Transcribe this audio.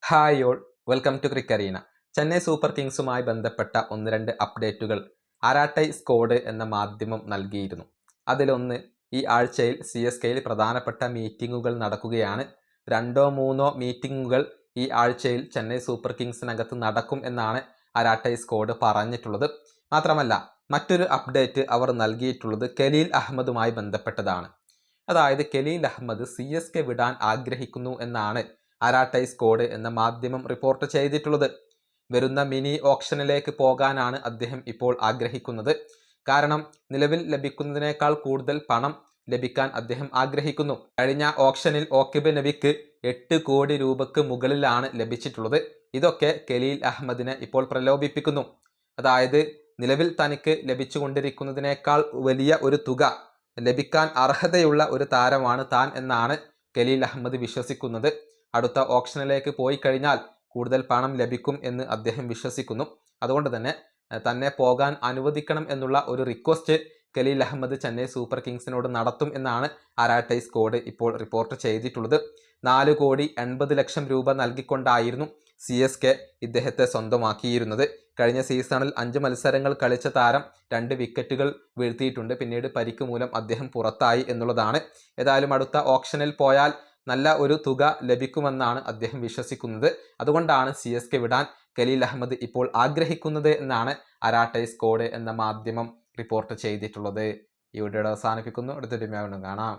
Hi all, welcome to Crickereena. Chennai super കിങ്സുമായി ബന്ധപ്പെട്ട ഒന്ന് രണ്ട് അപ്ഡേറ്റുകൾ ആരാട്ടൈ സ്ക്വാഡ് എന്ന മാധ്യമം നൽകിയിരുന്നു. അതിലൊന്ന്, ഈ ആഴ്ചയിൽ CSKയിൽ പ്രധാനപ്പെട്ട മീറ്റിങ്ങുകൾ നടക്കുകയാണ്. 2-3 മീറ്റിങ്ങുകൾ ഈ ആഴ്ചയിൽ ചെന്നൈ സൂപ്പർ കിങ്സിനകത്ത് നടക്കും എന്നാണ് ആരാട്ടൈ സ്ക്വാഡ് പറഞ്ഞിട്ടുള്ളത്. മാത്രമല്ല, മറ്റൊരു അപ്ഡേറ്റ് അവർ നൽകിയിട്ടുള്ളത് കലീൽ അഹമ്മദുമായി ബന്ധപ്പെട്ടതാണ്. അതായത് കലീൽ അഹമ്മദ് CSK വിടാൻ ആഗ്രഹിക്കുന്നു എന്നാണ് ആരാട്ടൈ സ്ക്വാഡ് എന്ന മാധ്യമം റിപ്പോർട്ട് ചെയ്തിട്ടുള്ളത്. വരുന്ന മിനി ഓപ്ഷനിലേക്ക് പോകാനാണ് അദ്ദേഹം ഇപ്പോൾ ആഗ്രഹിക്കുന്നത്. കാരണം നിലവിൽ ലഭിക്കുന്നതിനേക്കാൾ കൂടുതൽ പണം ലഭിക്കാൻ അദ്ദേഹം ആഗ്രഹിക്കുന്നു. കഴിഞ്ഞ ഓപ്ഷനിൽ ഓക്കിബ് നബിക്ക് 8 കോടി രൂപക്ക് മുകളിലാണ് ലഭിച്ചിട്ടുള്ളത്. ഇതൊക്കെ കലീൽ അഹമ്മദിനെ ഇപ്പോൾ പ്രലോഭിപ്പിക്കുന്നു. അതായത് നിലവിൽ തനിക്ക് ലഭിച്ചുകൊണ്ടിരിക്കുന്നതിനേക്കാൾ വലിയ ഒരു തുക ലഭിക്കാൻ അർഹതയുള്ള ഒരു താരമാണ് താൻ എന്നാണ് കലീൽ അഹമ്മദ് വിശ്വസിക്കുന്നത്. അടുത്ത ഓപ്ഷനിലേക്ക് പോയി കഴിഞ്ഞാൽ കൂടുതൽ പണം ലഭിക്കും എന്ന് അദ്ദേഹം വിശ്വസിക്കുന്നു. അതുകൊണ്ട് തന്നെ പോകാൻ അനുവദിക്കണം എന്നുള്ള ഒരു റിക്വസ്റ്റ് കലീൽ അഹമ്മദ് ചെന്നൈ സൂപ്പർ കിങ്സിനോട് നടത്തും എന്നാണ് ആരാട്ടൈ സ്ക്വാഡ് ഇപ്പോൾ റിപ്പോർട്ട് ചെയ്തിട്ടുള്ളത്. 4,80,00,000 രൂപ നൽകിക്കൊണ്ടായിരുന്നു CSK ഇദ്ദേഹത്തെ സ്വന്തമാക്കിയിരുന്നത്. കഴിഞ്ഞ സീസണിൽ 5 മത്സരങ്ങൾ കളിച്ച താരം 2 വിക്കറ്റുകൾ വീഴ്ത്തിയിട്ടുണ്ട്. പിന്നീട് പരിക്ക് മൂലം അദ്ദേഹം പുറത്തായി എന്നുള്ളതാണ്. ഏതായാലും അടുത്ത ഓപ്ഷനിൽ പോയാൽ നല്ല ഒരു തുക ലഭിക്കുമെന്നാണ് അദ്ദേഹം വിശ്വസിക്കുന്നത്. അതുകൊണ്ടാണ് CSK വിടാൻ കലീൽ അഹമ്മദ് ഇപ്പോൾ ആഗ്രഹിക്കുന്നത് എന്നാണ് ആരാട്ടൈ സ്ക്വാഡ് എന്ന മാധ്യമം റിപ്പോർട്ട് ചെയ്തിട്ടുള്ളത്. ഈ വീഡിയോ അവസാനിപ്പിക്കുന്നു. അടുത്ത വീഡിയോയിൽ കാണാം.